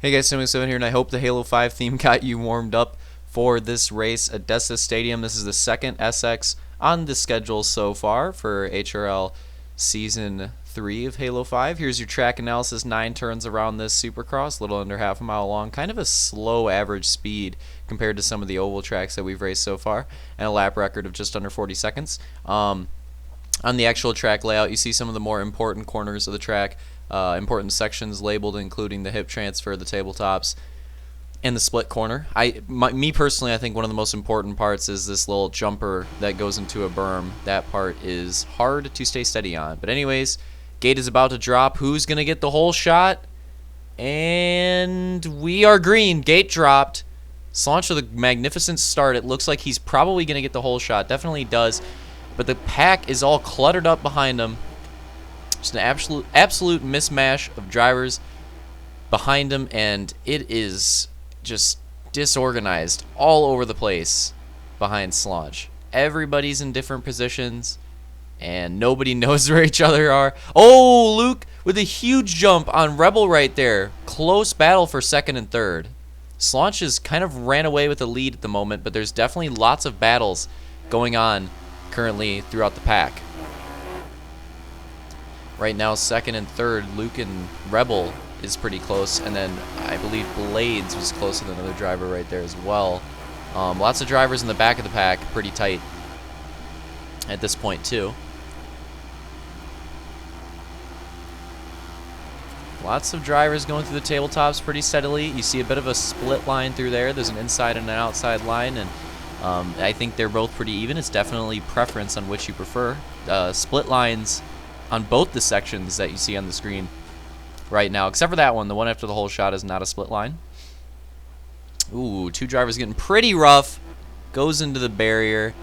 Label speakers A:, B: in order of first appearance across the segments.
A: Hey guys, 7 here, and I hope the Halo 5 theme got you warmed up for this race. Edessa Stadium. This is the second SX on the schedule so far for HRL Season 3 of Halo 5. Here's your track analysis. 9 turns around this Supercross, a little under half a mile long. Kind of a slow average speed compared to some of the oval tracks that we've raced so far, and a lap record of just under 40 seconds. On the actual track layout, you see some of the more important corners of the track. Important sections labeled, including the hip transfer, the tabletops, and the split corner. Me personally, I think one of the most important parts is this little jumper that goes into a berm. That part is hard to stay steady on. But anyways, gate is about to drop. Who's going to get the whole shot? And we are green. Gate dropped. Slaunch with a magnificent start. It looks like he's probably going to get the whole shot. Definitely does. But the pack is all cluttered up behind him. Just an absolute mismatch of drivers behind him, and it is just disorganized all over the place behind Slaunch. Everybody's in different positions, and nobody knows where each other are. Oh, Luke with a huge jump on Rebel right there. Close battle for second and third. Slaunch has kind of ran away with the lead at the moment, but there's definitely lots of battles going on currently throughout the pack. Right now, second and third, Luke and Rebel is pretty close, and then I believe Blades was closer than another driver right there as well. Lots of drivers in the back of the pack, pretty tight at this point too. Lots of drivers going through the tabletops pretty steadily. You see a bit of a split line through there. There's an inside and an outside line, and I think they're both pretty even. It's definitely preference on which you prefer. Split lines on both the sections that you see on the screen right now, except for that one. The one after the whole shot is not a split line. Ooh, two drivers getting pretty rough. Goes into the barrier,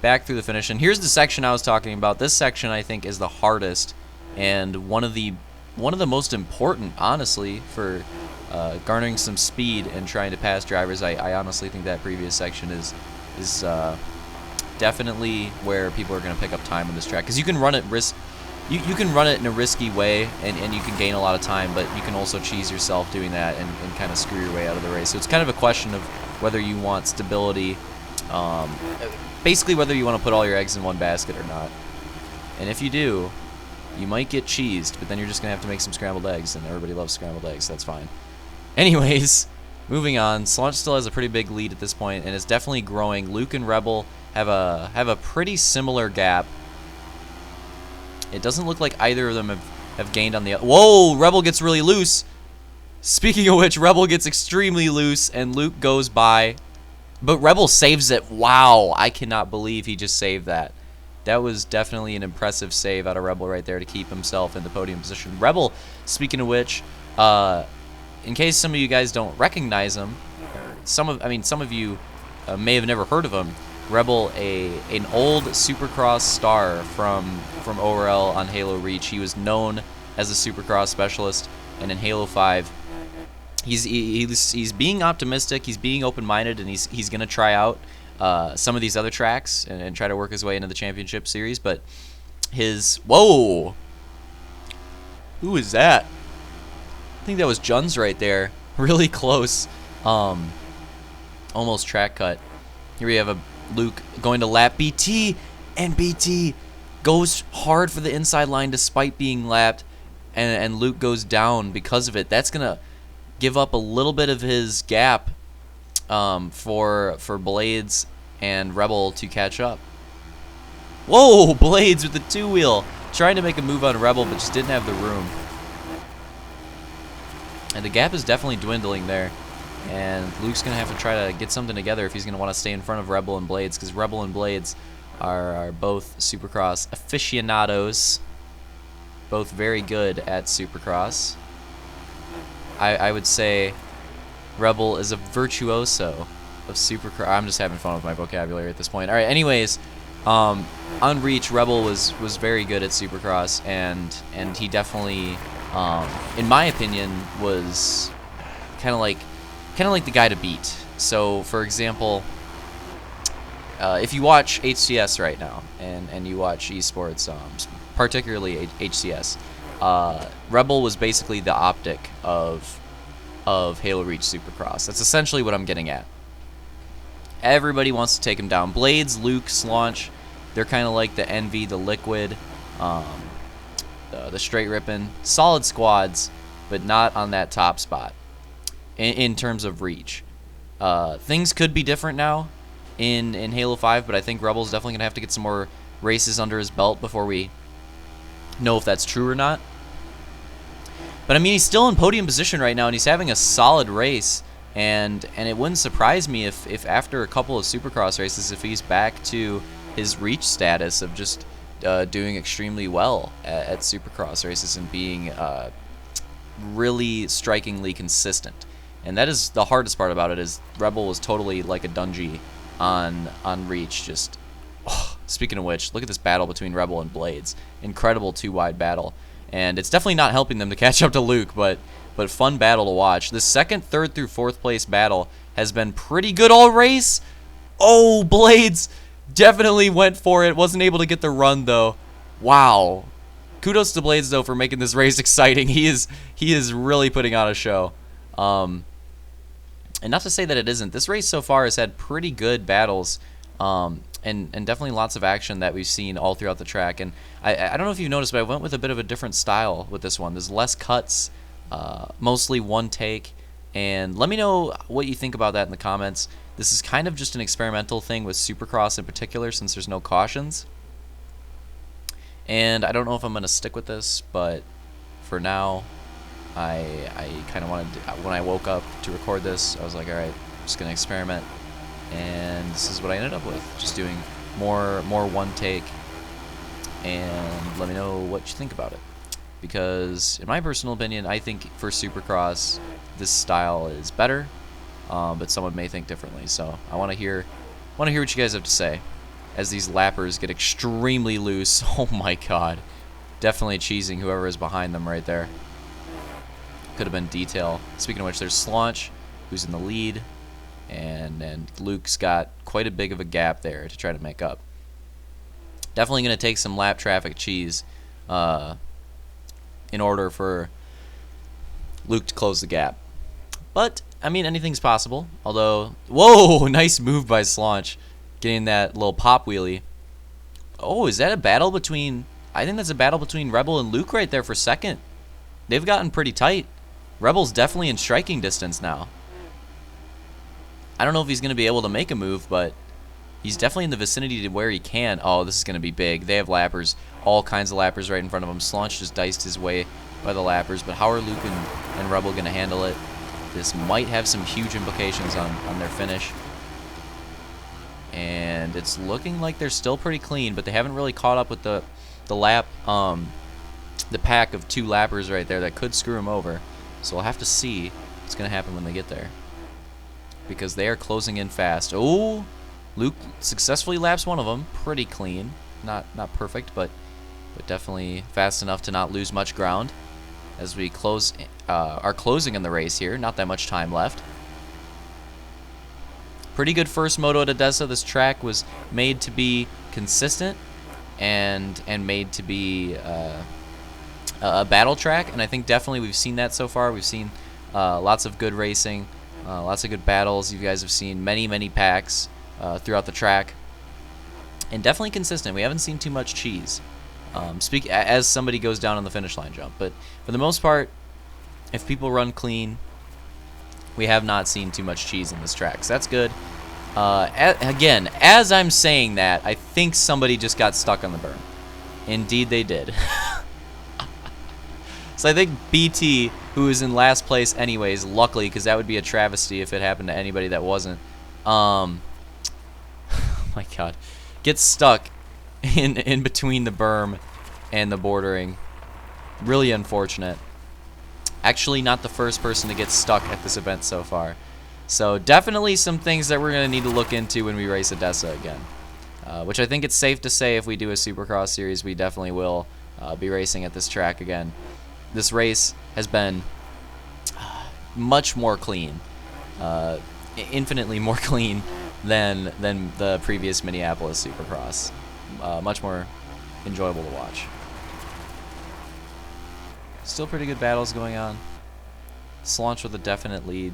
A: back through the finish. And here's the section I was talking about. This section I think is the hardest and one of the most important, honestly, for garnering some speed and trying to pass drivers. I honestly think that previous section is definitely where people are going to pick up time on this track, because you can run it You can run it in a risky way, and you can gain a lot of time, but you can also cheese yourself doing that and kind of screw your way out of the race. So it's kind of a question of whether you want stability, basically whether you want to put all your eggs in one basket or not. And if you do, you might get cheesed, but then you're just going to have to make some scrambled eggs, and everybody loves scrambled eggs, so that's fine. Anyways, moving on, Slaunch still has a pretty big lead at this point, and it's definitely growing. Luke and Rebel have a pretty similar gap. It doesn't look like either of them have gained on the... Whoa! Rebel gets really loose. Speaking of which, Rebel gets extremely loose, and Luke goes by. But Rebel saves it. Wow! I cannot believe he just saved that. That was definitely an impressive save out of Rebel right there to keep himself in the podium position. Rebel, speaking of which, in case some of you guys don't recognize him, some of you may have never heard of him. Rebel, an old Supercross star from HRL on Halo Reach. He was known as a Supercross specialist, and in Halo 5, he's being optimistic, he's being open-minded, and he's gonna try out some of these other tracks and try to work his way into the championship series. But whoa, who is that? I think that was Juns right there, really close, almost track cut. Here we have a Luke going to lap BT, and BT goes hard for the inside line despite being lapped, and Luke goes down because of it. That's gonna give up a little bit of his gap for Blades and Rebel to catch up. Whoa, Blades with the two-wheel, trying to make a move on Rebel, but just didn't have the room. And the gap is definitely dwindling there. And Luke's going to have to try to get something together if he's going to want to stay in front of Rebel and Blades, because Rebel and Blades are both Supercross aficionados, both very good at Supercross. I would say Rebel is a virtuoso of Supercross. I'm just having fun with my vocabulary at this point. All right, anyways, on Reach, Rebel was very good at Supercross, and he definitely, in my opinion, was kind of like the guy to beat. So, for example, if you watch HCS right now, and you watch esports, particularly HCS, Rebel was basically the optic of of Halo Reach Supercross. That's essentially what I'm getting at. Everybody wants to take him down. Blades, Luke, Slaunch, they're kind of like the Envy, the Liquid, the Straight Rippin'. Solid squads, but not on that top spot in terms of reach. Things could be different now in Halo 5, but I think Rebel's definitely going to have to get some more races under his belt before we know if that's true or not. But I mean, he's still in podium position right now, and he's having a solid race. And it wouldn't surprise me if after a couple of Supercross races, if he's back to his reach status of just doing extremely well at Supercross races and being really strikingly consistent. And that is the hardest part about it, is Rebel was totally like a Dungy on reach. Just speaking of which, look at this battle between Rebel and Blades. Incredible two-wide battle. And it's definitely not helping them to catch up to Luke, but fun battle to watch. The second, third, through fourth place battle has been pretty good all race. Oh, Blades definitely went for it. Wasn't able to get the run, though. Wow. Kudos to Blades, though, for making this race exciting. He is really putting on a show. And not to say that it isn't. This race so far has had pretty good battles. And definitely lots of action that we've seen all throughout the track. And I don't know if you've noticed, but I went with a bit of a different style with this one. There's less cuts, mostly one take. And let me know what you think about that in the comments. This is kind of just an experimental thing with Supercross in particular, since there's no cautions. And I don't know if I'm going to stick with this, but for now, I kind of wanted to, when I woke up to record this, I was like, all right, I'm just going to experiment. And this is what I ended up with, just doing more one take. And let me know what you think about it, because in my personal opinion, I think for Supercross this style is better, but someone may think differently. So I want to hear what you guys have to say as these lappers get extremely loose. Oh my god, definitely cheesing whoever is behind them right there. Could have been Detail. Speaking of which, there's Slaunch, who's in the lead. And Luke's got quite a big of a gap there to try to make up. Definitely going to take some lap traffic cheese in order for Luke to close the gap. But, I mean, anything's possible. Although, whoa, nice move by Slaunch, getting that little pop wheelie. Oh, is that a battle between... I think that's a battle between Rebel and Luke right there for second. They've gotten pretty tight. Rebel's definitely in striking distance now. I don't know if he's going to be able to make a move, but he's definitely in the vicinity to where he can. Oh, this is going to be big. They have lappers, all kinds of lappers right in front of him. Slaunch just diced his way by the lappers, but how are Luke and Rebel going to handle it? This might have some huge implications on their finish. And it's looking like they're still pretty clean, but they haven't really caught up with the lap, the pack of two lappers right there that could screw them over. So we'll have to see what's going to happen when they get there, because they are closing in fast. Oh, Luke successfully laps one of them. Pretty clean. Not perfect, but definitely fast enough to not lose much ground as we are closing in the race here. Not that much time left. Pretty good first moto at Edessa. This track was made to be consistent and made to be a battle track, and I think definitely we've seen that so far. We've seen lots of good racing. Lots of good battles. You guys have seen many packs throughout the track, and definitely consistent. We haven't seen too much cheese. As somebody goes down on the finish line jump, but for the most part, if people run clean, we have not seen too much cheese in this track, so that's good. Again, as I'm saying that, I think somebody just got stuck on the berm. Indeed, they did. So I think BT, who is in last place anyways, luckily, because that would be a travesty if it happened to anybody that wasn't. Oh my god. Gets stuck in between the berm and the bordering. Really unfortunate. Actually not the first person to get stuck at this event so far. So definitely some things that we're going to need to look into when we race Edessa again. Which I think it's safe to say if we do a Supercross series, we definitely will be racing at this track again. This race has been much more clean, infinitely more clean than the previous Minneapolis Supercross. Much more enjoyable to watch. Still pretty good battles going on. Slaunch with a definite lead.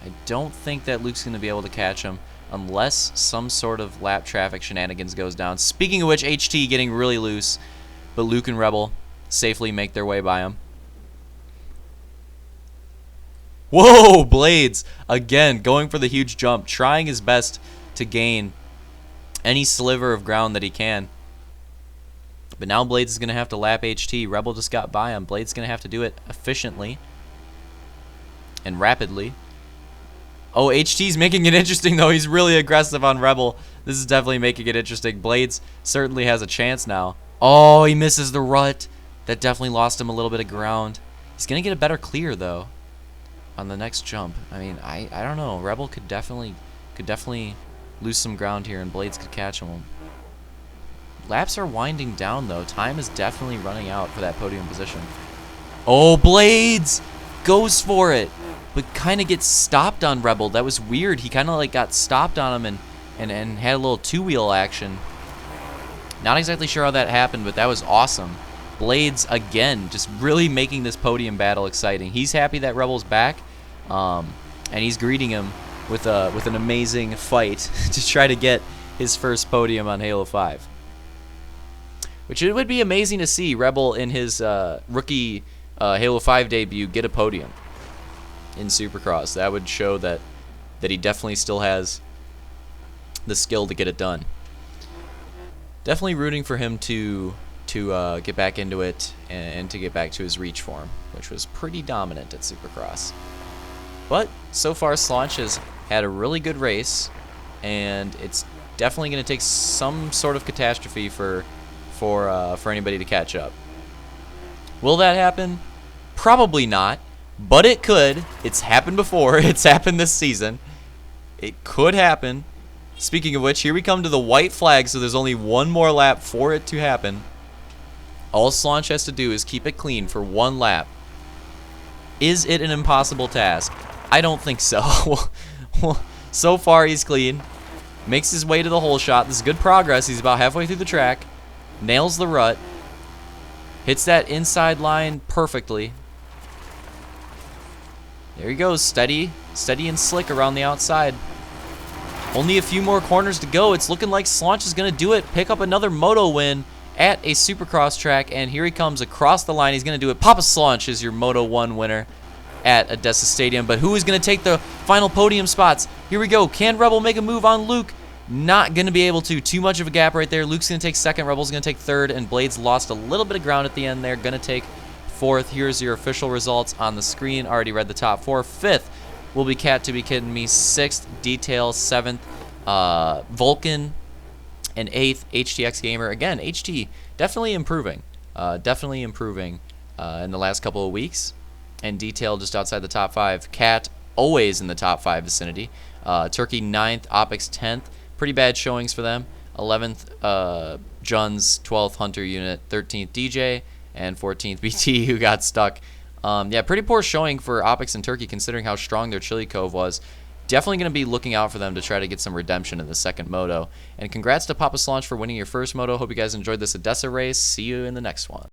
A: I don't think that Luke's going to be able to catch him unless some sort of lap traffic shenanigans goes down. Speaking of which, HT getting really loose, but Luke and Rebel safely make their way by him. Whoa, Blades, again, going for the huge jump, trying his best to gain any sliver of ground that he can. But now Blades is going to have to lap HT. Rebel just got by him. Blades is going to have to do it efficiently and rapidly. Oh, HT's making it interesting, though. He's really aggressive on Rebel. This is definitely making it interesting. Blades certainly has a chance now. Oh, he misses the rut. That definitely lost him a little bit of ground. He's going to get a better clear, though, on the next jump. I mean, I don't know. Rebel could definitely lose some ground here, and Blades could catch him. Laps are winding down, though. Time is definitely running out for that podium position. Oh, Blades goes for it, but kind of gets stopped on Rebel. That was weird. He kind of like got stopped on him and had a little two-wheel action. Not exactly sure how that happened, but that was awesome. Blades, again, just really making this podium battle exciting. He's happy that Rebel's back, and he's greeting him with an amazing fight to try to get his first podium on Halo 5. Which it would be amazing to see Rebel in his rookie Halo 5 debut get a podium in Supercross. That would show that he definitely still has the skill to get it done. Definitely rooting for him to get back into it and to get back to his reach form, which was pretty dominant at Supercross. But so far, Slaunch has had a really good race, and it's definitely going to take some sort of catastrophe for anybody to catch up. Will that happen? Probably not, but it could. It's happened before. It's happened this season. It could happen. Speaking of which, here we come to the white flag, so there's only one more lap for it to happen. All Slaunch has to do is keep it clean for one lap. Is it an impossible task? I don't think so. So far, he's clean. Makes his way to the hole shot. This is good progress. He's about halfway through the track. Nails the rut. Hits that inside line perfectly. There he goes. Steady and slick around the outside. Only a few more corners to go. It's looking like Slaunch is going to do it. Pick up another Moto win at a Supercross track. And here he comes across the line. He's going to do it. Papa Slaunch is your Moto 1 winner at Edessa Stadium. But who is going to take the final podium spots? Here we go. Can Rebel make a move on Luke? Not going to be able to. Too much of a gap right there. Luke's going to take second. Rebel's going to take third. And Blades lost a little bit of ground at the end there. Going to take fourth. Here's your official results on the screen. Already read the top four. Fifth will be Cat To Be Kidding Me. Sixth, Detail. Seventh, Vulcan. And eighth, HTX Gamer. Again, HT definitely improving. Definitely improving in the last couple of weeks. And Detail just outside the top five. Cat always in the top five vicinity. Turkey 9th. Opix 10th. Pretty bad showings for them. 11th, Juns, 12th, Hunter Unit, 13th, DJ, and 14th, BT, who got stuck. Yeah, pretty poor showing for Opix and Turkey, considering how strong their Chili Cove was. Definitely going to be looking out for them to try to get some redemption in the second Moto. And congrats to Papa Slaunch for winning your first Moto. Hope you guys enjoyed this Edessa race. See you in the next one.